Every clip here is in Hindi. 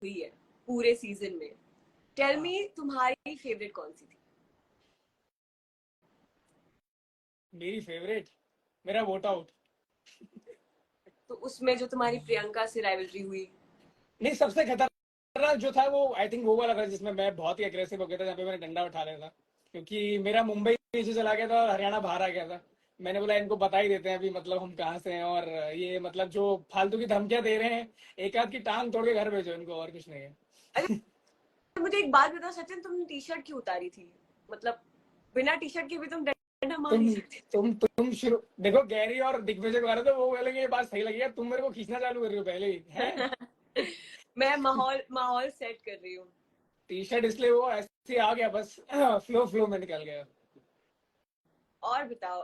हुई है पूरे सीजन में, टेल मी तुम्हारी फेवरेट कौन सी थी? मेरी फेवरेट, मेरा वोट आउट। तो उसमें जो तुम्हारी प्रियंका से राइवलरी हुई? नहीं, सबसे खतरनाक जो था वो आई थिंक वो वाला था जिसमें मैं बहुत ही अग्रेसिव हो गया था, जहाँ पे मैंने डंडा उठा लिया था, क्योंकि मेरा मुंबई नीचे चला गया था और हरियाणा बाहर आ गया था। मैंने बोला इनको बता ही देते हैं अभी, मतलब हम कहाँ से हैं, और ये मतलब जो फालतू की धमकियां दे रहे हैं, एक आध की टांग तोड़ के घर भेजो इनको, और कुछ नहीं है। तो मुझे एक बात बताओ सचिन, तुमने टी शर्ट क्यों उतारी थी? मतलब बिना टी शर्ट के भी तुम डंडा मार नहीं सकते? तुम शुरू देखो, गैरी और दिग्विजय को आ रहे थे, वो बोलेंगे ये बात सही लगी है, तुम मेरे को खींचना चालू कर रही हो पहले ही हैं? मैं माहौल सेट कर रही हूँ। टी शर्ट इसलिए वो ऐसे आ गया, बस फ्लो में निकल गया। और बताओ,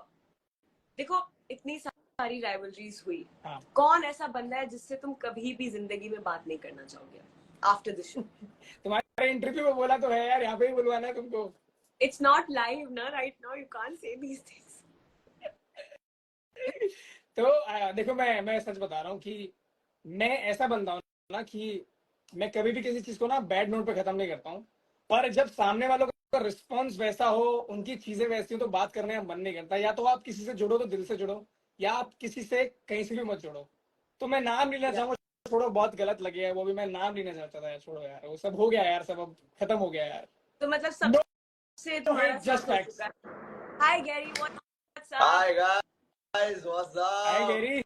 देखो इतनी सारी राइवलरीज हुई, हाँ। कौन ऐसा बंदा है जिससे तुम कभी भी जिंदगी में बात नहीं करना चाहोगे आफ्टर द शो? तुम्हारे इंटरव्यू में बोला तो है यार, यहाँ पे ही बुलवाना है तुमको। इट्स नॉट लाइव ना, right now you can't say these things. तो देखो, मैं सच बता रहा हूँ कि मैं ऐसा बंदा हूँ ना कि मैं कभी भी किसी चीज को ना बैड नोट पे खत्म नहीं करता हूँ, पर जब सामने वालों का रिस्पॉन्स वैसा हो, उनकी चीजें वैसी हो, तो बात करने का मन नहीं करता। या तो आप किसी से जुड़ो तो दिल से जुड़ो, या आप किसी से कहीं से भी मत जुड़ो। तो मैं नाम लेना चाहूंगा, छोड़ो, बहुत गलत लगे है वो भी, मैं नाम लेना चाहता था यार, छोड़ो यार, वो सब हो गया यार, सब अब खत्म हो गया यार। तो मतलब सबसे तुम्हारा जस्ट सब हो चुका है। Hi Gary, what's up? Hi guys, what's hi up? Gary.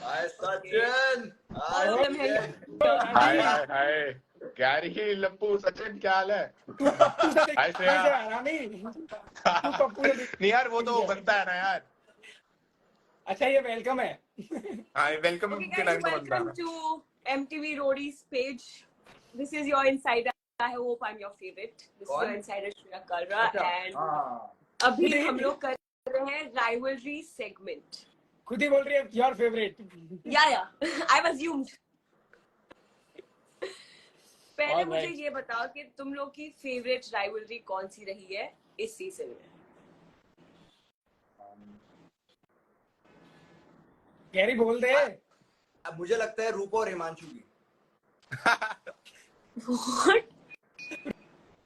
Hi Sachin. All of them hang hi hi hi Gary, Lappu, Sachin, क्या हाल है? तू पप्पू से हाय श्रेया। हरामी, तू पप्पू से नहीं यार, वो तो बनता है ना यार। अच्छा, ये वेलकम है। हाँ, वेलकम Okay के guys, टाइम तो बनता है welcome ना। to MTV Roadies page. This is your insider. I hope I'm your favorite. This is your insider Shreya Kalra and अभी हम लोग कर रहे हैं rivalry segment. खुद ही बोल रही है your favourite. Yeah, I've assumed. पहले मुझे ये बताओ कि तुम लोग की फेवरेट राइवलरी कौन सी रही है इस सीजन में? गैरी बोल दे। अब मुझे लगता है रूपा और हिमांशु की।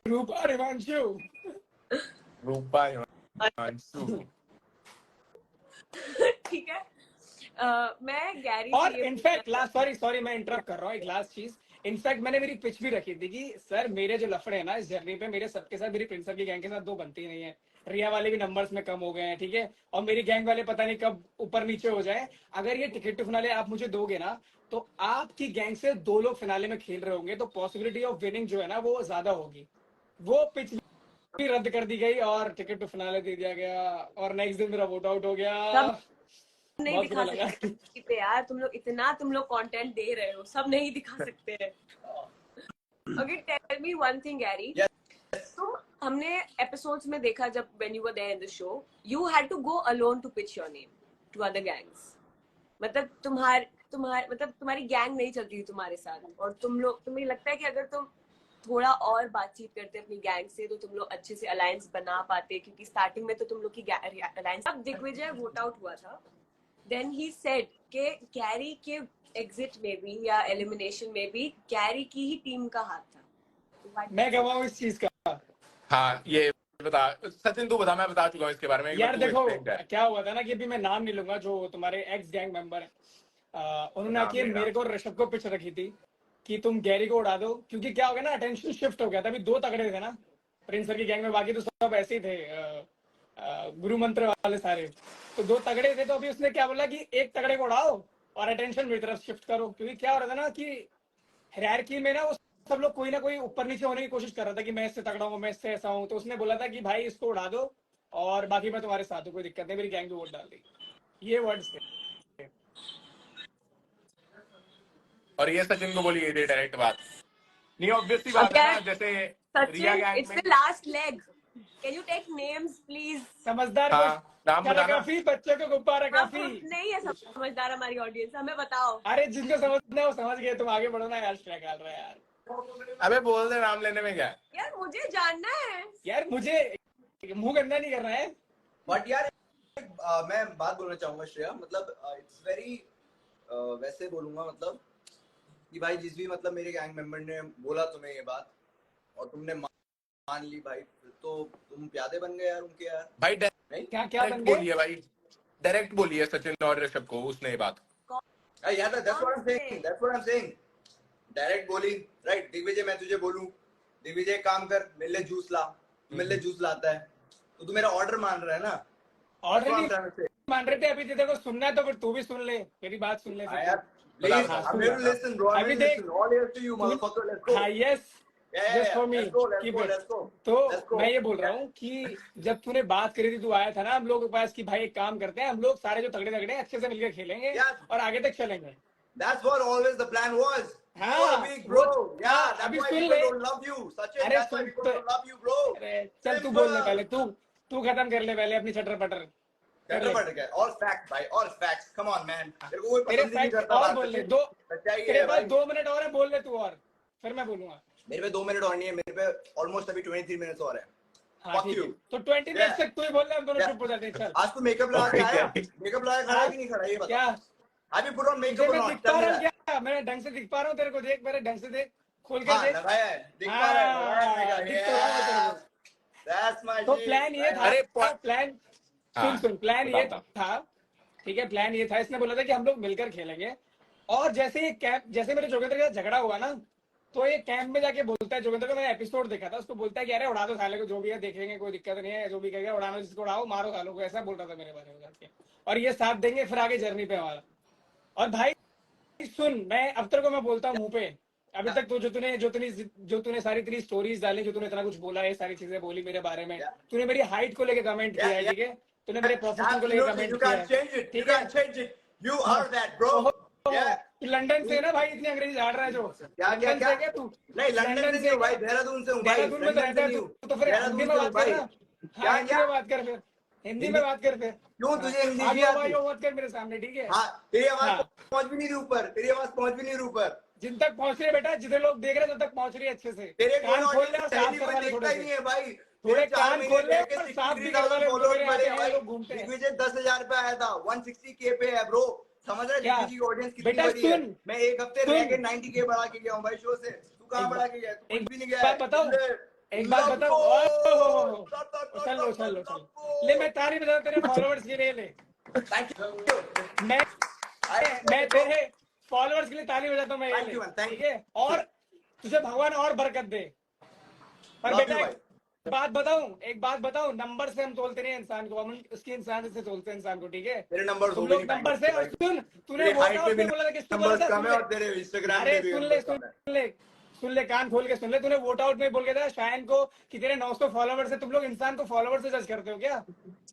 रूपा और हिमांशु। रूपा हिमांशु। ठीक है, मैं गैरी और से इनफैक्ट लास्ट, सॉरी मैं इंटरप्ट कर रहा हूँ, एक लास्ट चीज। इनफैक्ट मैंने मेरी पिच भी रखी थी कि सर मेरे जो लफड़े हैं ना इस जर्नी पे, मेरे सबके साथ, मेरी प्रिंसर की गैंग के साथ दो बनती नहीं है। रिया वाले भी नंबर्स में कम हो गए हैं, ठीक है, और मेरी गैंग वाले पता नहीं कब ऊपर नीचे हो जाए। अगर ये टिकट टू फिनाले आप मुझे दोगे ना, तो आपकी गैंग से दो लोग फिनाले में खेल रहे होंगे, तो पॉसिबिलिटी ऑफ विनिंग जो है ना वो ज्यादा होगी। वो पिच भी रद्द कर दी गई और टिकट टू फिनाले दे दिया गया, और नेक्स्ट दिन मेरा वोट आउट हो गया। नहीं दिखा सकते पे यार, तुम लोग कंटेंट दे रहे हो, सब नहीं दिखा सकते हैं। Okay, tell me one thing Gary, तुम हमने एपिसोड्स में देखा जब when you were there in the show, you had to go alone to pitch your name to other gangs. मतलब तुम्हारी गैंग नहीं चलती थी तुम्हारे साथ, और तुम्हें लगता है कि अगर तुम थोड़ा और बातचीत करते अपनी गैंग से तो तुम लोग अच्छे से अलायंस बना पाते, क्योंकि स्टार्टिंग में तो तुम लोग की अलायंस। अब दिग्विजय वोट आउट हुआ था, देन ही सेड कि गैरी के एग्जिट में भी या एलिमिनेशन में भी गैरी की ही टीम का हाथ था। मैं गवाऊं इस चीज का? हाँ, ये बता सचिन, तू बता, मैं बता चुका हूँ इसके बारे में। यार देखो क्या हुआ था ना, कि अभी मैं नाम नहीं लूंगा, जो तुम्हारे एक्स गैंग मेंबर है, उन्होंने आके मेरे को ऋषभ को पिच रखी थी कि तुम गैरी को उड़ा दो, क्योंकि क्या हो गया ना, अटेंशन शिफ्ट हो गया था। अभी दो तगड़े थे ना प्रिंस सर की गैंग में, बाकी तो सब ऐसे ही थे, गुरु मंत्र वाले सारे, तो दो तगड़े थे। तो अभी उसने क्या बोला कि एक तगड़े को उड़ाओ और अटेंशन मेरी तरफ शिफ्ट करो, क्योंकि क्या हो रहा था ना कि हायरार्की में ना वो सब लोग कोई ना कोई ऊपर नीचे होने की कोशिश कर रहा था कि मैं इससे तगड़ा हूँ, मैं इससे ऐसा हूँ। तो उसने बोला था कि भाई इसको उड़ा दो और बाकी मैं तुम्हारे साथ हूँ, कोई दिक्कत नहीं, मेरी गैंग भी वोट डाल दी। ये वर्ड्स थे। और ये सचिन को बोली गई थी डायरेक्ट बात। नहीं, ऑब्वियसली बात है ना, जैसे रिया गैंग में it's the last leg, can you take names please? समझदार नाम बताना। काफी, बच्चों को गुब्बारा काफी। नहीं है समझदार हमारी ऑडियंस, हमें बताओ। अरे जिनको समझना है वो समझ गए, तुम आगे बढ़ो ना यार, क्या कर रहा है यार। अबे बोल दे, नाम लेने में क्या है यार, मुझे जानना है यार, मुझे मुंह गंदा नहीं करना है। बट यार मैं बात बोलना चाहूंगा श्रेया, मतलब इट्स वेरी, वैसे बोलूंगा, मतलब कि भाई जिस भी मतलब मेरे गैंग मेंबर ने बोला तुम्हें ये बात और तुमने मान ली भाई, तो तुम प्यादे बन गए यार उनके यार। भाई नहीं क्या क्या डायरेक्ट बन गए? बोली है भाई, डायरेक्ट बोली है सचिन और ऋषभ को उसने ये बात। यार that's what I'm saying, that's what I'm saying, direct बोली राइट। दिग्विजय मैं तुझे बोलूं, दिग्विजय काम कर मेरे लिए जूस ला, तू मेरे लिए जूस लाता है तो तू मेरा ऑर्डर मान रहा है ना। ऑर्डर That's what नहीं I'm trying to say. मान रहे थे, अभी तेरे को सुनना है तो फिर तू भी सुन ले, मेरी बात सुन ले। यार बता, प्लीज, बता, I'm here to listen bro, I'm अभी here to देख, listen, all ears to you motherfucker, let's go. हाँ yes, just for me, let's go, let's keep go, it. let's go. तो Let's go. मैं ये बोल रहा हूँ कि जब तूने बात करी थी, तू आया था ना हम लोग के पास कि भाई एक काम करते हैं, हम लोग सारे जो तगड़े तगड़े अच्छे से मिलकर खेलेंगे Yes. और आगे तक चलेंगे। That's what always the plan was. You हाँ, are big bro. Yeah, हाँ, that's अभी why सुन people ले। don't love you. Sachin, अरे that's why सुन people तो, don't love you bro. अरे चल तू बोल ले पहले, तू खत्म कर ले पहले अपनी चटर पटर। चटर गया और फैक्ट भाई, और फैक्ट्स, कम ऑन मैन, तेरे को कोई तेरे पसंद ही नहीं फैक्ट करता और बात बोल ले, सच्ची। दो सच्चाई ये तेरे है पास भाई। 2 मिनट और है, बोल ले तू और फिर मैं बोलूंगा। मेरे पे 2 मिनट और नहीं है, मेरे पे ऑलमोस्ट अभी 23 मिनट्स और है। हाँ Fuck ठीक है, you. तो 20 मिनट तक तू ही बोल ले, हम दोनों Yeah. चुप हो जाते हैं। चल आज तू मेकअप लगा के आया, मेकअप लगा के खड़ा है कि नहीं खड़ा ये बता। क्या अभी पुट ऑन तुझे मेकअप मैं और दिख पा रहा हूँ क्या? मैं ढंग से दिख पा रहा हूँ तेरे को? देख मेरे ढंग से देख, खोल कर हाँ देख। लगाया है, दिख पा रहा है, लगाया है हाँ, दिख तो रहा है तेरे को। That's my तो G. प्लान ये था, अरे प्लान हाँ, सुन प्लान बता, ये बता। था, ठीक है, प्लान ये था, इसने बोला था कि हम लोग मिलकर खेलेंगे। और जैसे ये कैंप, जैसे मेरे जोगिंदर के साथ झगड़ा हुआ ना, तो ये कैंप में जाके बोलता है, जोगिंदर को मैंने एपिसोड देखा था, उसको बोलता है कि अरे उड़ा दो साले को, जो भी है देखेंगे, कोई दिक्कत नहीं है, जो भी कहेगा उड़ानो, जिसको उड़ाओ, मारो सालों को, ऐसा बोल रहा था मेरे बारे में जाके। और ये साथ देंगे फिर आगे जर्नी पे हमारा। और भाई सुन, मैं अब तेरे को मैं बोलता हूँ मुंह पे, अभी तक तो जो तूने सारी तेरी स्टोरीज डाली, जो तूने इतना कुछ बोला है, सारी चीजें बोली मेरे बारे में, तूने मेरी हाइट को लेके कमेंट किया है, ठीक है, तूने मेरे प्रोफेशन को लेके Absolutely, you कमेंट किया can't है, change it. You ठीक है। can't change it. You are that, bro. Yeah. तू लंदन से ना भाई, इतनी अंग्रेजी झाड़ रहा है जो, क्या लंदन से क्या तू? नहीं, लंदन से नहीं हूँ भाई, देहरादून से हूँ भाई। देहरादून में तो रहता है तू, तो फिर हिंदी में बात कर ना। हाँ, हिंदी में बात कर फिर, हिंदी में बात कर फिर। क्यों तुझे हिंदी आगे नहीं आती? आवाज मत कर मेरे सामने, ठीक है। हाँ, तेरी आवाज हाँ। पहुंच भी नहीं रही ऊपर, तेरी आवाज पहुंच भी नहीं रही ऊपर। जिन तक पहुंच रही है बेटा, जितने लोग देख रहे हैं, तब तक पहुंच रही है अच्छे से। तेरे कान खोल ले और साफ पहली कोई करवा ले देखता थोड़े ही नहीं से। है भाई। थोड़े चार कान महीने खोल ले रह के और साफ भी 63,000 करवा ले, followers मेरे बढ़े आते हैं, भाई। लोग घूमते हैं। दिग्विजय 10,000 पे आया था, 160K पे है ब्रो। समझ रहा है क्या? दिग्विजय की ऑडियंस कितनी बेटा बड़ी है? सुन, मैं एक हफ्ते रह के 90K बढ़ा के गया हूँ भाई शो से। तू कहाँ बढ़ा के गया? तू कुछ भी नहीं गया है। बात बताओ, एक बात बताओ। चल ले, मैं तारीफ बता तेरे फॉलोवर्स के लिए, ले थैंक यू। मैं तेरे फॉलोअर्स के लिए ताली बजाता हूँ मैं, Thank you, man, thank ठीक है। और तुझे भगवान और बरकत दे। पर Love बेटा you, एक बात बताऊं, नंबर से हम तोलते नहीं इंसान को, हम उसकी इंसान से तोलते हैं इंसान को, ठीक है। तेरे नंबर तुम लोग नंबर से, और सुन, तूने वोट में बोला था, किसने बोला था? कम है और तेरे इंस्टाग्राम अरे पे भी सुन ले, कान खोल के सुन ले। तूने वोट आउट में बोल गया था शायन को कि तेरे 900 फॉलोवर्स है। तुम लोग इंसान को फॉलोवर से जज करते हो क्या?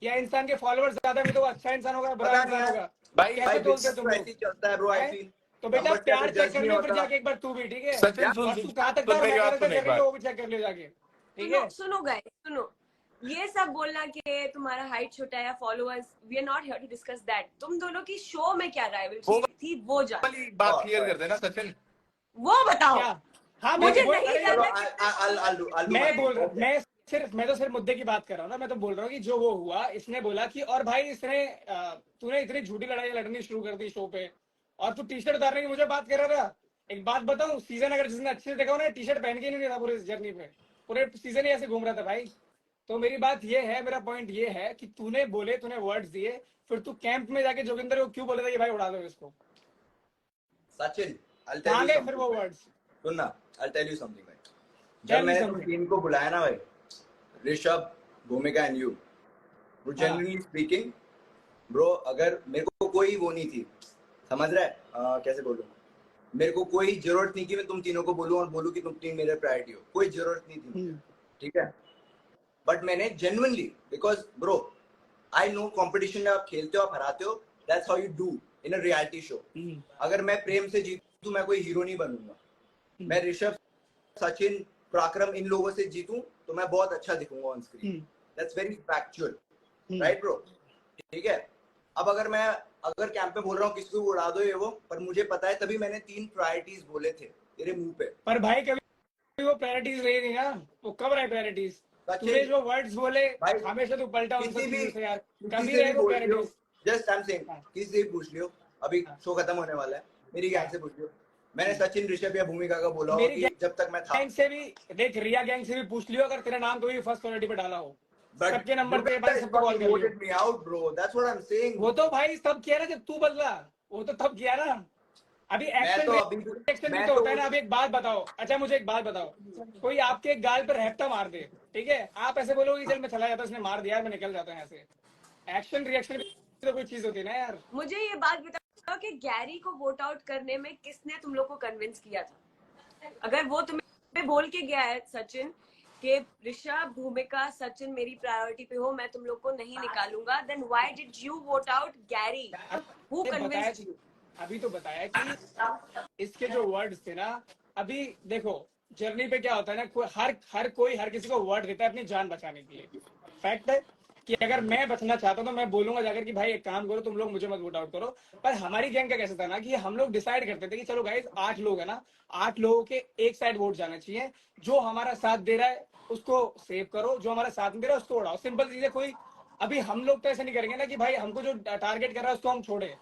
या इंसान के फॉलोवर्स ज्यादा भी तो अच्छा इंसान होगा, बुरा इंसान होगा? भाई कैसे तोलते हो तुम लोग? चलता है ब्रो, ऐसी तो बेटा numbers प्यार पे चेक judge कर नहीं लियो फिर होता। जाके एक बार तू भी, ठीक है। सचिन सुन, और तू कहाँ तक सुन मेरी बात सुन एक बार। वो भी चेक कर लियो जाके, ठीक है। सुनो गाइस, सुनो, ये सब बोलना कि तुम्हारा हाइट छोटा है या followers, we are not here to discuss that. तुम दोनों की शो में क्या राइवलरी थी वो जान, वाली बात क्लियर कर देना सचिन। वो बताओ। क्या? हाँ मुझे मैं नहीं चलो जानना। मैं बोल रहा हूँ, मैं तो सिर्फ मुद्दे की बात कर रहा हूँ ना। मैं तो बोल रहा हूँ कि जो वो हुआ, इसने बोला कि, और भाई इसने तूने इतनी झूठी लड़ाई लड़नी शुरू कर दी शो पे, और तू टी शर्ट उतारने की मुझे बात कर रहा था। एक बात बताऊं, सीजन अगर जिसने अच्छे से देखा हो ना, टी शर्ट पहन के नहीं था पूरे जर्नी पे, पूरे सीजन ही ऐसे घूम रहा था भाई। तो मेरी बात ये है, मेरा पॉइंट ये है कि तूने वर्ड्स दिए, फिर तू कैंप में जाके जोगिंदर को क्यों बोले था कि भाई उड़ा दो इसको? सचिन, कहाँ गए फिर वो वर्ड्स? सुन ना, I'll tell you something भाई। जब मैंने तुम टीम को बुलाया ना भाई, ऋषभ, भूमिका एंड यू, वो जेन्युइनली स्पीकिंग ब्रो, अगर मेरे को कोई वो नहीं थी, समझ रहा है कैसे बोलूं, मेरे को कोई जरूरत नहीं कि मैं तुम तीनों को बोलूं और बोलूं कि तुम तीन मेरे प्रायोरिटी हो, कोई जरूरत नहीं थी, ठीक है। बट मैंने genuinely, because bro I know competition में आप खेलते हो, आप हराते हो, that's how you do in a reality show. अगर मैं प्रेम से जीतूं, मैं कोई हीरो नहीं बनूंगा। मैं ऋषभ, सचिन, पराक्रम, इन लोगों से जीतूं तो मैं बहुत अच्छा दिखूंगा on screen. That's very factual, right bro? ठीक है। अब अगर कैंप में बोल रहा हूँ किसी को उड़ा दो ये वो, पर मुझे पता है, तभी मैंने 3 प्रायोरिटीज बोले थे तेरे मुंह पे। पर भाई कभी वो प्रायोरिटीज रही नहीं ना, वो कब रहे प्रायोरिटीज? तूने जो वर्ड्स बोले हमेशा तू पलटा उन सब चीजों से यार, कभी रहे वो priorities? Just I am saying, किसी से भी पूछ लियो, अभी शो खत्म होने वाला है, मेरी गैंग से पूछ लियो, मैंने सचिन, ऋषभ या भूमिका का बोला हो मेरी कि जब तक मैं था। गैंग से भी देख, रिया गैंग से भी पूछ लियो अगर तेरा नाम कभी फर्स्ट क्वालिटी पे डाला हो, सबके नंबर पे भाई सबको कॉल कर लियो। voted me out, bro. That's what I'm saying. वो तो भाई सब किया ना जब तू बदला, वो तो तब किया ना। अभी एक्शन रिएक्शन भी तो होता है ना। अभी एक बात बताओ, अच्छा मुझे एक बात बताओ, कोई आपके गाल पर हैप्टा मार दे, ठीक है, आप ऐसे बोलोगे चल मैं चला जाता, उसने मार दिया मैं निकल जाता हूँ यहाँ से। एक्शन रिएक्शन तो कोई चीज होती है ना यार। मुझे ये बात बताओ कि गैरी को वोट आउट करने में किसने तुम लोग को कन्विंस किया था? अगर वो तुम्हें बोल के गया है सचिन कि ऋषभ, भूमिका, सचिन मेरी प्रायोरिटी पे हो, मैं तुम लोग को नहीं निकालूंगा, then why did you vote out Gary? Who convinced you? अभी तो बताया कि इसके जो वर्ड्स थे ना, अभी देखो जर्नी पे क्या होता है ना, हर कोई हर किसी को वर्ड देता है अपनी जान बचाने के लिए। फैक्ट है कि अगर मैं बचना चाहता हूँ तो मैं बोलूंगा जाकर कि भाई एक काम करो, तुम लोग मुझे मत वोट आउट करो। पर हमारी गैंग का कैसा था ना कि हम लोग डिसाइड करते थे कि चलो गाइस 8 लोग है ना, 8 लोगों के एक साइड वोट जाना चाहिए, जो हमारा साथ दे रहा है उसको सेव करो, जो हमारा साथ नहीं दे रहा है उसको उड़ाओ। सिंपल चीज है। कोई अभी हम लोग तो ऐसा नहीं करेंगे ना कि भाई हमको जो टारगेट कर रहा है उसको हम छोड़े।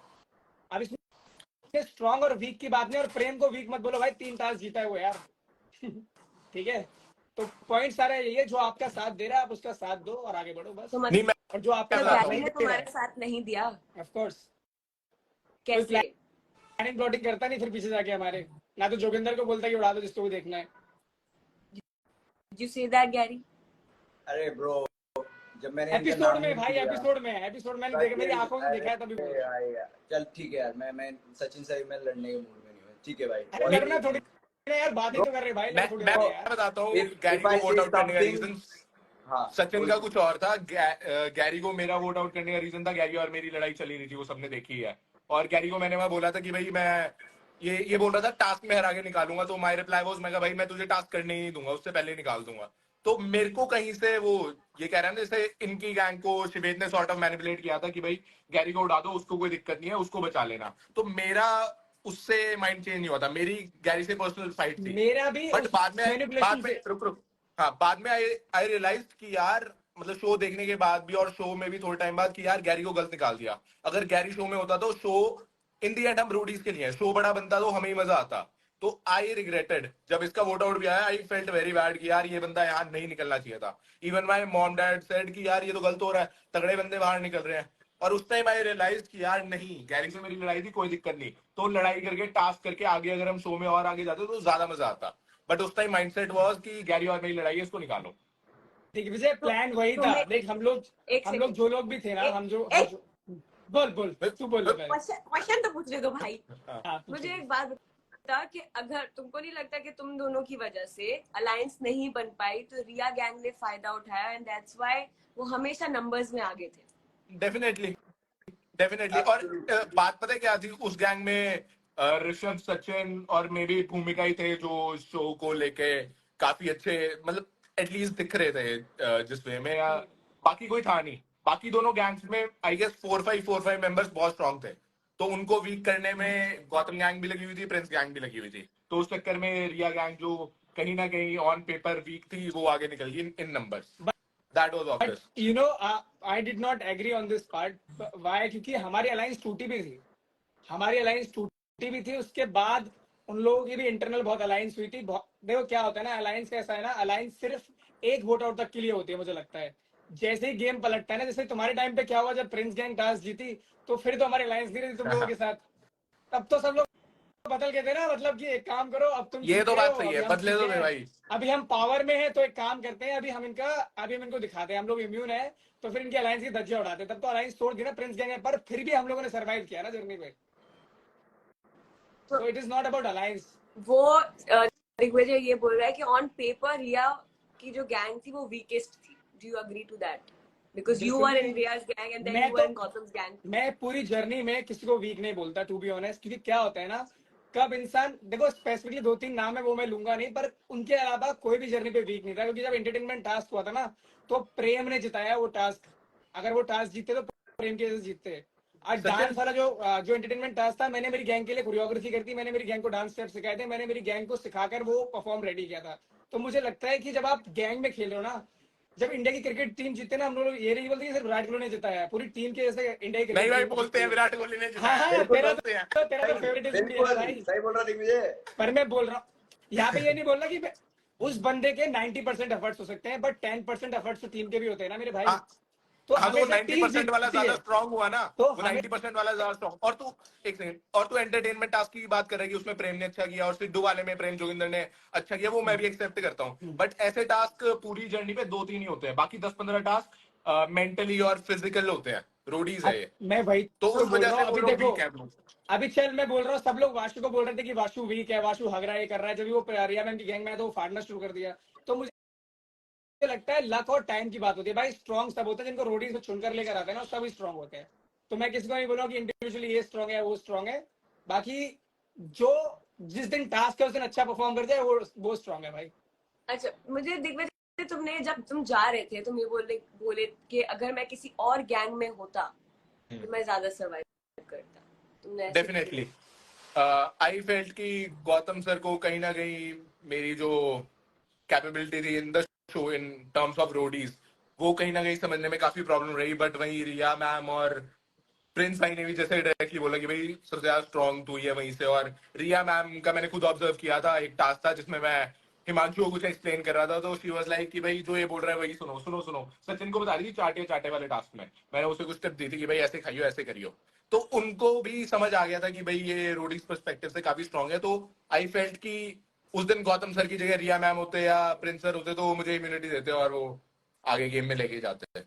अब इसमें स्ट्रॉन्ग और वीक की बात नहीं, और प्रेम को वीक मत बोलो भाई, 3 टास्क जीता है वो यार। ठीक है, तो पॉइंट सारा यही है, जो आपका साथ दे रहा है आप उसका साथ दो और आगे बढ़ो बस। नहीं मैं और जो आपका गैरी ने तुम्हारे साथ नहीं दिया, ऑफ कोर्स कैसे? प्लानिंग प्लॉटिंग करता नहीं फिर पीछे जाके हमारे, ना तो जोगिंदर को बोलता कि उड़ा दो जिसको भी देखना है। Did you say that, Gary? अरे ब्रो, जब मैंने एपिसोड में भाई, एपिसोड मैंने देखा, मेरी आंखों से देखा है तभी। चल ठीक है यार, मैं सचिन से मैं लड़ने के मूड में नहीं हूँ, ठीक है भाई। लड़ना थोड़ी यार, बातें तो कर रहे भाई। मैं बताता हूँ गैरी को वोट आउट करने का रीजन सचिन का कुछ और था। गैरी को मेरा वोट आउट करने का रीजन था, गैरी और मेरी लड़ाई चली रही थी, वो सबने देखी है। और गैरी को मैंने वहां बोला था कि भाई मैं ये बोल रहा था टास्क में हरा के निकालूंगा, तो माय रिप्लाई वाज, मैं कहा भाई मैं तुझे टास्क करने ही नहीं दूंगा, उससे पहले निकाल दूंगा। तो मेरे को कहीं से वो ये कह रहा है जैसे इनकी गैंग को शिवेद ने सॉर्ट ऑफ मैनिपुलेट किया था कि भाई गैरी को उड़ा दो, उसको कोई दिक्कत नहीं है, उसको बचा लेना। तो मेरा उससे माइंड चेंज नहीं हुआ था, मेरी गैरी से पर्सनल फाइट थी मेरा भी। बट बाद में रुक हाँ, बाद में आई रियलाइज कि यार मतलब शो देखने के बाद भी और शो में भी थोड़े टाइम बाद कि यार गैरी को गलत निकाल दिया। अगर गैरी शो में होता तो शो इन दी एंड हम रूडीज के लिए, शो बड़ा बनता तो हमें ही मजा आता। तो आई रिग्रेटेड जब इसका वोट आउट भी आया, आई फेल्ट वेरी बैड कि यार ये बंदा यहाँ नहीं निकलना चाहिए था। Even my mom dad said कि यार ये तो गलत हो रहा है, तगड़े बंदे बाहर निकल रहे हैं। और उस टाइम आई रियलाइज कि यार नहीं, गैरी से मेरी लड़ाई थी, कोई दिक्कत नहीं, तो लड़ाई करके टास्क करके आगे अगर हम शो में और आगे जाते तो ज्यादा मजा आता। बट उस टाइम माइंडसेट वाज कि गैरी और मेरी लड़ाई है, इसको निकालो। दिग्विजय प्लान वही था। देख हम लोग जो लोग भी थे ना, हम जो बोल तू बोल। क्वेश्चन तो पूछ रहे दो भाई। हाँ, मुझे एक बात बता कि अगर तुमको नहीं लगता कि तुम दोनों की वजह से अलायंस नहीं बन पाई, तो रिया गैंग ने फायदा उठाया एंड दैट्स व्हाई वो हमेशा नंबर्स में आगे थे? डेफिनेटली और बात पता है क्या थी उस गैंग में? ऋषभ, सचिन और मे बी भूमिका ही थे जो शो को लेके काफी अच्छे मतलब एटलीस्ट दिख रहे थे जिस वे में, या बाकी कोई था नहीं। बाकी दोनों गैंग्स में आई गेस 4-5 मेंबर्स बहुत स्ट्रांग थे, तो उनको वीक करने में गौतम गैंग भी लगी हुई थी, प्रिंस गैंग भी लगी हुई थी। तो उस चक्कर में रिया गैंग जो कहीं ना कहीं ऑन पेपर वीक थी, वो आगे निकल गई इन numbers. That was obvious. But you know, I did not agree on this part. Why? क्योंकि हमारी अलायंस टूटी भी थी। उसके बाद उन लोगों की भी इंटरनल बहुत अलायंस हुई थी। देखो क्या होता है ना, अलायंस कैसा है ना, अलायंस सिर्फ एक वोट आउट तक के लिए होती है मुझे लगता है। जैसे ही गेम पलटता है ना, जैसे तुम्हारे टाइम पे क्या हुआ जब प्रिंस गैंग टास्क जीती, तो फिर तो हमारी अलायंस नहीं रही तुम लोगों के साथ। तब तो सब लोग बदल के थे ना, मतलब कि एक काम करो, अब तुम ये तो बात सही है, बदले दो भाई। अभी हम पावर में हैं तो एक काम करते हैं, अभी हम इनको दिखाते हैं हम लोग इम्यून है, तो फिर इनकी अलायंस की धज्जियां उड़ाते। तब तो अलायंस तोड़ दी ना प्रिंस गैंग, पर फिर भी हम लोगों ने सर्वाइव किया ना जर्नी पे। So it is not about alliance. वो दिग्विजय ये बोल रहा है कि ऑन पेपर रिया की जो गैंग थी वो वीकेस्ट थी। Do you agree to that? Because you were in Riya's gang and then you were in Gautam's gang. मैं पूरी जर्नी में किसी को वीक नहीं बोलता टू बी ऑनेस्ट, क्योंकि क्या होता है ना, कब इंसान, देखो स्पेसिफिकली 2-3 नाम है वो मैं लूंगा नहीं, पर उनके अलावा कोई भी जर्नी पे वीक नहीं था। क्योंकि जब एंटरटेनमेंट टास्क हुआ था ना, तो प्रेम ने जिताया वो टास्क। अगर वो टास्क जीते तो प्रेम की वजह से जीतते। आज डांस वाला जो एंटरटेनमेंट टास्क था, मैंने मेरी गैंग के लिए कोरियोग्राफी करती, मैंने मेरी गैंग को डांस स्टेप सिखाए थे, मैंने मेरी गैंग को सिखाकर वो परफॉर्म रेडी किया था। तो मुझे लगता है कि जब आप गैंग में खेल रहे हो ना, जब इंडिया की क्रिकेट टीम जीते ना, हम लोग ये नहीं बोलते कि सिर्फ विराट कोहली ने जिताया, पूरी टीम के जैसे इंडिया की नहीं भाई, क्रिकेट बोलते हैं विराट कोहली ने हाँ जिताया, हाँ, तेरा बोलते हैं। तो फेवरेटिज्म भी है ना भाई। सही बोल रहा दिग्विजय। पर मैं बोल रहा हूँ यहाँ पे ये नहीं बोल रहा कि उस बंदे के 90% एफर्ट्स हो सकते हैं, बट 10% एफर्ट्स तो टीम के भी होते हैं ना मेरे भाई। हाँ, तो हाँ, तो वो हमेशा टीम 90% वाला जीतती ज्यादा है। स्ट्रांग हुआ ना, तो वो हमें 90% वाला ज्यादा स्ट्रांग। और तू एक सेकंड, और तू एंटरटेनमेंट टास्क की बात कर रहा है कि उसमें प्रेम ने अच्छा किया और सिद्धू वाले में प्रेम जोगिंदर ने अच्छा किया, वो मैं भी एक्सेप्ट करता हूँ। बट ऐसे टास्क पूरी जर्नी पे 2-3 ही होते हैं, बाकी 10-15 टास्क मेंटली और फिजिकल होते हैं, रोडीज है ये। मैं वही तो तो उस बोल वजह रहा से हूँ। वो अभी लोग देखो, वीक है ब्रो। अभी चल मैं बोल रहा हूँ, सब लोग वाशु को बोल रहे थे कि वाशु वीक है, वाशु हग रहा है, ये कर रहा है। जब भी वो रिया मैम की गैंग में आया तो वो फाड़ना शुरू कर दिया। तो मुझे लगता है लक और टाइम की बात होती है भाई। स्ट्रॉन्ग सब होते हैं, जिनको रोडीज में चुनकर लेकर आते हैं ना, सब स्ट्रॉन्ग होते हैं। तो मैं किसी को नहीं बोलूंगा कि इंडिविजुअली ये स्ट्रॉन्ग है वो स्ट्रॉन्ग है। बाकी जो जिस दिन टास्क है उस दिन अच्छा परफॉर्म करते हैं, वो स्ट्रॉन्ग है भाई। अच्छा, मुझे दिग्विजय, तुमने जब तुम जा रहे थे तुम ये बोले कि अगर मैं किसी और गैंग में होता तो मैं ज्यादा सर्वाइव करता, तुमने ऐसे डेफिनेटली आई फेल्ट कि गौतम सर को कहीं ना कहीं मेरी जो कैपेबिलिटी थी इन the show in terms of Roadies, वो कहीं ना कहीं समझने में काफी प्रॉब्लम रही। बट वहीं रिया मैम और प्रिंस भाई ने भी जैसे डायरेक्टली बोला कि भाई सबसे ज्यादा स्ट्रॉन्ग तू ही है वहीं से। और रिया मैम का मैंने खुद ऑब्जर्व किया था, एक टास्क था जिसमें मैं हिमांशु को कुछ एक्सप्लेन कर रहा था, तो शी वाज लाइक कि भाई जो ये बोल रहा है वही सुनो सुनो सुनो। सचिन को बता रही थी चाटे चाटे वाले टास्क में, मैंने उसे कुछ टिप दी थी कि भाई ऐसे खाइयो ऐसे करियो। तो उनको भी समझ आ गया था कि भाई ये रोडीज पर्सपेक्टिव से काफी स्ट्रॉन्ग है। तो आई फेल्ट कि उस दिन गौतम सर की जगह रिया मैम होते या प्रिंस सर होते तो वो मुझे इम्यूनिटी देते और वो आगे गेम में लेके जाते थे।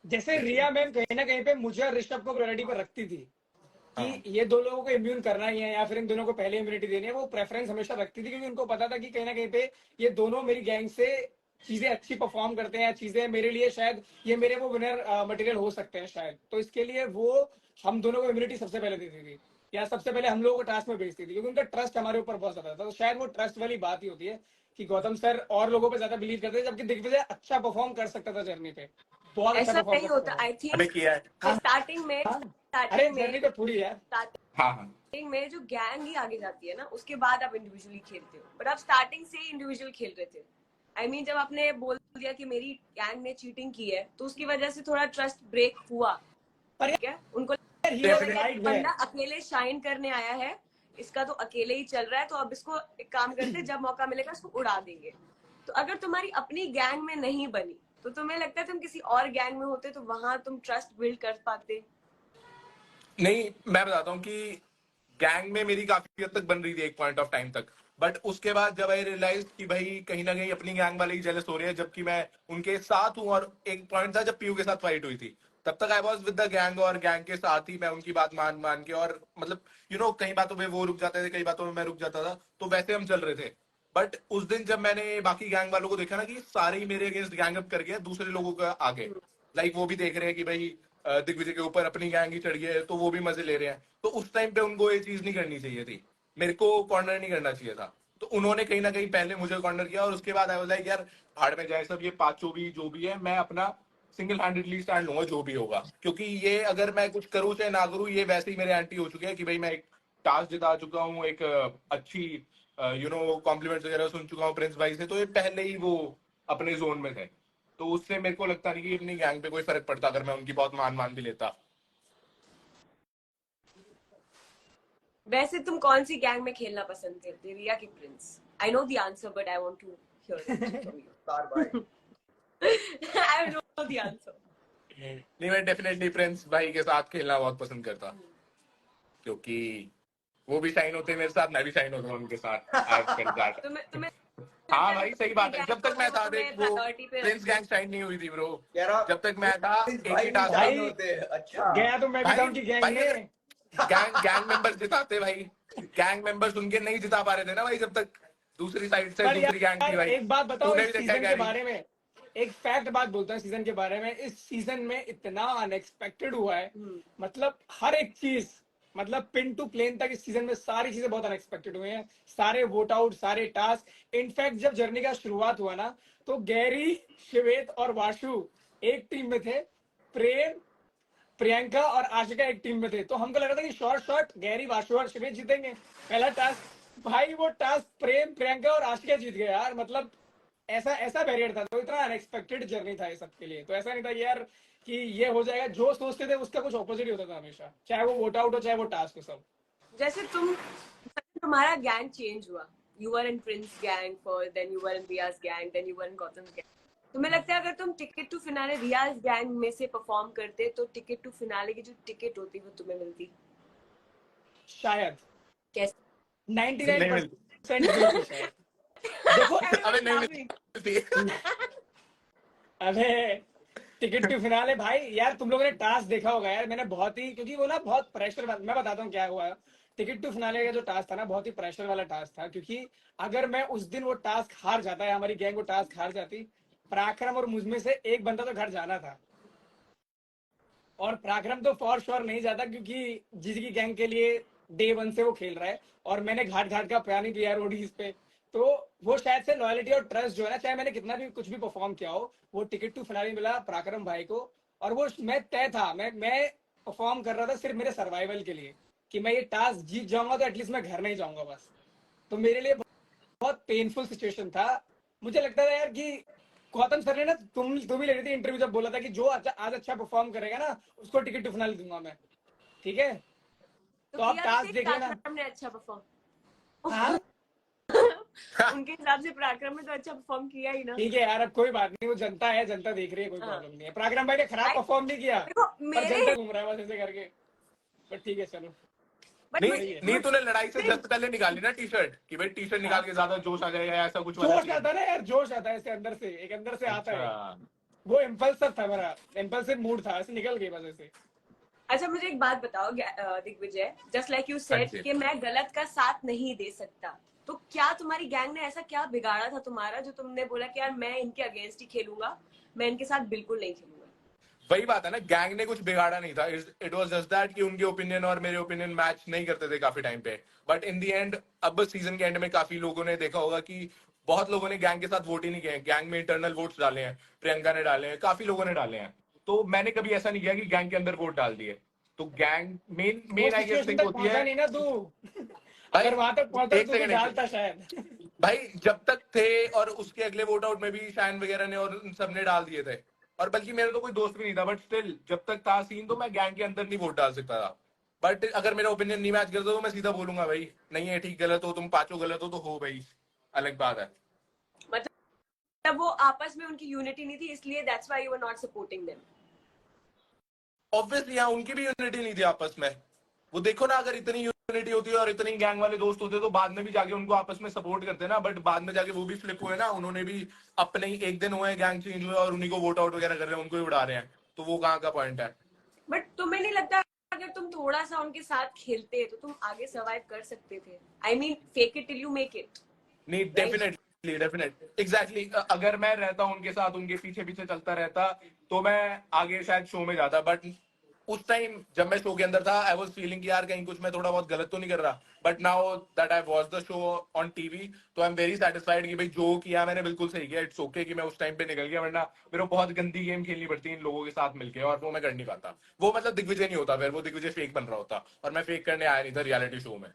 जैसे रिया मैम कहीं ना कहीं पे मुझे और ऋषभ को प्रायोरिटी पर रखती थी कि हाँ। ये दो लोगों को इम्यून करना ही है या फिर इन दोनों को पहले इम्यूनिटी देनी है, वो प्रेफरेंस हमेशा रखती थी, क्योंकि उनको पता था कि कहीं ना कहीं पे ये दोनों मेरी गैंग से चीजें अच्छी परफॉर्म करते हैं, चीजें मेरे लिए शायद ये मेरे वो विनर मटेरियल हो सकते हैं शायद। तो इसके लिए वो हम दोनों को इम्यूनिटी सबसे पहले देती थी, या सबसे पहले हम लोगों को टास्क में भेजती थी, क्योंकि उनका ट्रस्ट हमारे ऊपर बहुत ज्यादा था। तो शायद वो ट्रस्ट वाली बात ही होती है कि गौतम सर और लोगों पे ज्यादा बिलीव करते थे, जबकि दिग्विजय अच्छा परफॉर्म कर सकता था जर्नी पे, बहुत अच्छा ऐसा परफॉर्म नहीं कर सकता होता। था। आई अबे थिंक किया है। हाँ स्टार्टिंग में हाँ, अरे स्टार्टिंग जर्नी में तो पूरी है। हाँ हाँ, स्टार्टिंग में जो गैंग ही आगे जाती है ना, उसके बाद आप इंडिविजुअली खेलते हो, बट आप स्टार्टिंग से ही इंडिविजुअल खेल रहे थे। आई मीन जब आपने बोल दिया कि मेरी गैंग ने चीटिंग की है, तो उसकी वजह से थोड़ा ट्रस्ट ब्रेक हुआ। पर ठीक है, उनको यार ही लगा वाज कि राइट बंदा अकेले शाइन करने आया है, इसका तो अकेले ही चल रहा है, तो अब इसको एक काम करते, जब मौका मिलेगा इसको उड़ा देंगे। तो अगर तुम्हारी अपनी गैंग में नहीं बनी, तो तुम्हें लगता है तुम किसी और गैंग में होते तो वहां तुम ट्रस्ट बिल्ड कर पाते? नहीं मैं बताता हूँ कि गैंग में मेरी काफी हद तक बन रही थी एक पॉइंट ऑफ टाइम तक। बट उसके बाद जब आई रियलाइज कि भाई कहीं ना कहीं अपनी गैंग वाले ही जेलस हो रहे हैं, जबकि मैं उनके साथ हूँ। और एक पॉइंट था जब पीयू के साथ फाइट हुई थी, तब तक I was with the gang, और गैंग के साथ ही मैं उनकी बात मान मान के, और मतलब कई बातों में वो रुक जाते थे, कई बातों में मैं रुक जाता था, तो वैसे हम चल रहे थे। बट उस दिन जब मैंने बाकी गैंग वालों को देखा ना कि सारे ही मेरे अगेंस्ट गैंग अप कर गए दूसरे लोगों का आगे, लाइक वो भी देख रहे हैं कि भाई दिग्विजय के ऊपर अपनी गैंग ही चढ़ गई है, तो वो भी मजे ले रहे हैं। तो उस टाइम पे उनको ये चीज नहीं करनी चाहिए थी, मेरे को कॉर्नर नहीं करना चाहिए था। तो उन्होंने कहीं ना कहीं पहले मुझे कॉर्नर किया, और उसके बाद आई वाज लाइक यार भाड़ में जाए सब, ये पांचों भी जो भी है, मैं अपना सिंगल हैंडेडली स्टैंड लूंगा जो भी होगा। क्योंकि ये अगर मैं कुछ करूं चाहे ना करूं, ये वैसे ही मेरे एंटी हो चुके हैं कि भाई मैं एक टास्क जिता चुका हूँ, एक अच्छी कॉम्प्लीमेंट वगैरह सुन चुका हूँ प्रिंस भाई से, तो ये पहले ही वो अपने जोन में थे। तो उससे मेरे को लगता नहीं कि अपनी गैंग पे कोई फर्क पड़ता अगर मैं उनकी बहुत मान मान भी लेता। वैसे तुम कौन सी गैंग में खेलना पसंद करते, रिया की Prince? I know the answer but I want to hear it from you. Star भाई। I know the answer. नहीं मैं डेफिनेटली प्रिंस भाई के साथ खेलना बहुत पसंद करता, क्योंकि वो भी शाइन होते हैं मेरे साथ, मैं भी शाइन होता हूँ उनके साथ। I felt that. तुम्हें तुम्हें हाँ भाई सही बात है, जब तक मैं था देख, तुम्हें वो प्रायोरिटी पे प्रिंस रखते हैं। गैंग शाइन नहीं हुई थी ब्रो। कह रहा जब तक मैं था एक ही भाई टास्क भाई, शाइन होते हैं। अच्छा गया तो मैं भी था भाई उनकी गैंग भाई अगर में। गैंग मेंबर्स जिताते भाई, गैंग मेंबर्स उनके नहीं जिता पा रहे थे ना भाई, जब तक दूसरी साइड से पर दूसरी गैंग यार थी भाई। एक बात बताओ तूने इस भी देखा है सीजन के गैरी। बारे में, एक फैक्ट बात बोलता है सीजन के बारे में। इस सीजन में इतना अनएक्सपेक्टेड हुआ है, मतलब हर एक चीज, मतलब पिन टू प्लेन तक इस सीजन में सारी चीजें बहुत अनएक्सपेक्टेड हुए हैं। सारे वोट आउट, सारे टास्क। इनफैक्ट जब जर्नी का शुरुआत हुआ ना, तो गैरी, श्वेत और वाशु एक टीम में थे, प्रेम, प्रियंका और आशिका एक टीम में थे। तो हमको लग रहा था कि शॉर्ट शॉर्ट गैरी, वाशु और श्वेत जीतेंगे पहला टास्क। भाई वो टास्क प्रेम, प्रियंका और आशिका जीत गए यार। मतलब ऐसा ऐसा बैरियर था, तो इतना अनएक्सपेक्टेड जर्नी था ये सबके लिए। तो ऐसा नहीं था कि यार कि ये हो जाएगा, जो सोचते थे उसका कुछ ऑपोजिट ही होता था हमेशा, चाहे वो वोट आउट हो चाहे वो टास्क हो सब। जैसे तुम्हारा गैंग चेंज हुआ, you were in Prince gang for, then you were in Riya's gang, then you were in Gautam gang. तुम्हें लगता है अगर तुम ticket to finale Riya's gang में से परफॉर्म करते तो टिकट टू फिनाले की जो टिकट होती वो तुम्हें मिलती? शायद कैसे? 99% मिलती शायद। देखो अबे नहीं मिलती। अबे टिकट टू फिनाले भाई, यार तुम लोगों ने टास्क देखा होगा यार, मैंने बहुत ही, क्योंकि वो ना बहुत प्रेशर, मैं बताता हूँ क्या हुआ। टिकट टू फिनाले का जो टास्क था ना, बहुत ही प्रेशर वाला टास्क था, क्योंकि अगर मैं उस दिन वो टास्क हार जाता है, हमारी गैंग वो टास्क हार जाती, पराक्रम और मुझमें से एक बंदा तो घर जाना था। और पराक्रम तो फॉर श्योर नहीं जाता, क्योंकि जिसकी गैंग के लिए डे 1 से वो खेल रहा है, और मैंने घाट घाट का पानी पिया रोडीज पे, तो वो शायद से लॉयलिटी और ट्रस्ट जो है ना, चाहे मैंने कितना भी कुछ भी परफॉर्म किया हो, वो टिकट टू फिनाले मिला पराक्रम भाई को। और वो मैं तय था, मैं परफॉर्म कर रहा था सिर्फ मेरे सर्वाइवल के लिए, कि मैं ये टास्क जीत जाऊंगा तो एटलीस्ट मैं घर नहीं जाऊंगा बस। तो मेरे लिए बहुत पेनफुल सिचुएशन था। मुझे लगता था यार कि गौतम सर ने ना, तुम ही ले रही थी इंटरव्यू, जब बोला था कि जो आज अच्छा परफॉर्म करेगा ना उसको टिकट टू फिनाले दूंगा मैं, ठीक है? तो आप टास्क देख लेना। पराक्रम ने अच्छा परफॉर्म। हाँ उनके हिसाब से पराक्रम ने तो अच्छा परफॉर्म किया ही ना। ठीक है यार, अब कोई बात नहीं, वो जनता है, जनता देख रही है, कोई प्रॉब्लम नहीं है। पराक्रम भाई ने खराब परफॉर्म नहीं किया, पर जनता घूम रहा है बस ऐसे करके। बट ठीक है चलो। नहीं तूने लड़ाई से जस्ट पहले निकाली ना टी शर्ट, कि भाई टी शर्ट निकाल के ज्यादा जोश आ जाएगा, ऐसा कुछ जोश आता ना यार, जोश आता है ऐसे अंदर से, एक अंदर से आता है। वो इम्पल्सिव था, मेरा इम्पल्सिव मूड था, ऐसे निकल गई बस ऐसे। अच्छा मुझे एक बात बताओ Digvijay, just like you said कि मैं गलत का साथ नहीं दे सकता, तो क्या तुम्हारी गैंग ने ऐसा क्या बिगाड़ा था तुम्हारा जो तुमने बोला कि यार मैं इनके अगेंस्ट ही खेलूंगा, मैं इनके साथ बिल्कुल नहीं खेलूंगा? वही बात है ना, गैंग ने कुछ बिगाड़ा नहीं था, इट वाज जस्ट दैट कि उनके ओपिनियन और मेरे ओपिनियन मैच नहीं करते थे काफी टाइम पे। बट इन दी एंड अब सीजन के एंड में काफी लोगों ने देखा होगा कि बहुत लोगों ने गैंग के साथ वोट ही नहीं किए, गैंग में इंटरनल वोट्स डाले हैं, प्रियंका ने डाले हैं, काफी लोगों ने डाले हैं। तो मैंने कभी ऐसा नहीं किया कि गैंग के अंदर वोट डाल दिए। तो गैंग मेन आई गेस थिंग होती है नहीं ना तू, भाई, अगर वहां तक पहुंचा एक तो सेकंड डालता शायद। भाई, जब तक थे और उसके अगले वोट आउट में भी शायन वगैरह ने और उन सब ने डाल दिए थे, और बल्कि मेरा तो कोई दोस्त भी नहीं था, बट स्टिल जब तक था सीन तो मैं गैंग के अंदर नहीं वोट डाल सकता था। बट अगर मेरा ओपिनियन नहीं मैच करता तो मैं सीधा बोलूंगा भाई नहीं है ठीक, गलत हो तुम, पांचों गलत हो तो हो भाई, अलग बात है। मतलब वो आपस में उनकी यूनिटी नहीं थी, इसलिए that's why you were not supporting them. Obviously यहाँ उनकी भी यूनिटी नहीं थी आपस में। वो देखो ना, अगर इतनी यूनिटी होती है और इतनी गैंग वाले दोस्त होते तो बाद में भी जाके उनको आपस में सपोर्ट करते ना। बट बाद में जाके वो भी फ्लिप हुए ना, उन्होंने भी अपने ही एक दिन हुए गैंग चेंज हुए और उन्हीं को वोट आउट वगैरह कर रहे हैं, उनको ही उड़ा रहे हैं, तो वो कहाँ का पॉइंट है? बट तुम्हें नहीं लगता अगर तुम थोड़ा सा उनके साथ खेलते तो तुम आगे सर्वाइव कर सकते थे? I mean fake it till you make it. नहीं, डेफिनेटली एग्जैक्टली, अगर मैं रहता उनके साथ, उनके पीछे पीछे चलता रहता तो मैं आगे शायद शो में जाता। बट उस टाइम जब मैं शो के अंदर था आई वाज फीलिंग कि यार कहीं कुछ मैं थोड़ा बहुत गलत तो नहीं कर रहा। But now that I watch the show on TV, तो आई एम वेरी सेटिस्फाइड कि भाई जो किया मैंने बिल्कुल सही किया। इट्स ओके कि मैं उस टाइम पे निकल गया, वरना मेरे को बहुत गंदी गेम खेलनी पड़ती है इन लोगों के साथ मिलकर, और वो मैं कर नहीं पाता। वो मतलब दिग्विजय नहीं होता, फिर वो दिग्विजय फेक बन रहा होता, और मैं फेक करने आया नहीं था रियलिटी शो में।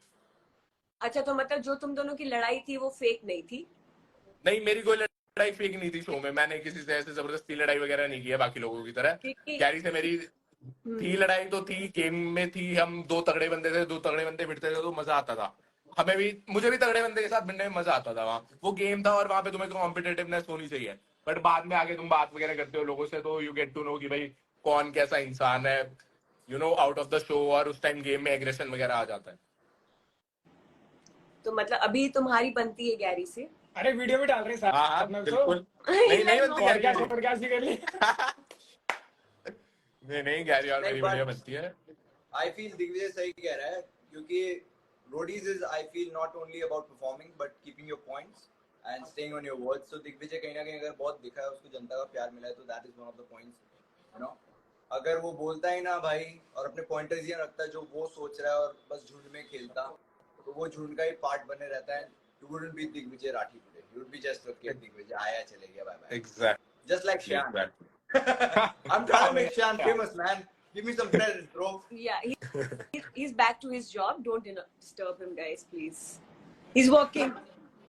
अच्छा तो मतलब जो तुम दोनों की लड़ाई थी वो फेक नहीं थी? नहीं, मेरी कोई लड़ाई फेक नहीं थी शो में, मैंने किसी से ऐसे जबरदस्ती लड़ाई वगैरह नहीं किया बाकी लोगों की तरह। गैरी से मेरी थी लड़ाई, तो थी गेम में थी, हम दो तगड़े बंदे थे, दो तगड़े बंदे भिड़ते थे तो मजा आता था हमें भी, मुझे भी तगड़े बंदे के साथ भिड़ने में मजा आता था। वहाँ वो गेम था और वहां पे तुम्हें कॉम्पिटेटिवनेस होनी चाहिए। बट बाद में आगे तुम बात वगैरह करते हो लोगों से तो यू गेट टू नो कि भाई कौन कैसा इंसान है, you know, out of the show, और उस टाइम गेम में एग्रेशन वगैरह आ जाता है। तो मतलब अभी तुम्हारी बनती है गैरी से? अरे वीडियो भी डाल रहे हैं हाँ साथ में, बिल्कुल। नहीं नहीं बनती गैरी, पॉडकास्ट भी कर ली। नहीं गैरी और मेरी वीडियो बनती है। आई फील दिग्विजय सही कह रहा है, क्योंकि Roadies is I feel not only about performing but keeping your points and staying on your words. So Digvijay कहीं ना कहीं अगर बहुत दिखा है, उसको जनता का प्यार मिला है, तो that is one of the points, you know. अगर वो बोलता ही ना भाई और अपने पॉइंटर्स ही रखता जो वो सोच रहा है और बस झुंड में खेलता, तो वो झुंड का ही पार्ट बने रहता है। You wouldn't be Digvijay Rathi today. You would be just okay, Digvijay आया चले गया, bye bye. Exactly. Just like Shan. I'm trying to make Shan famous, man. Give me some credit, bro. Yeah, he's back to his job. Don't disturb him, guys, please. He's working.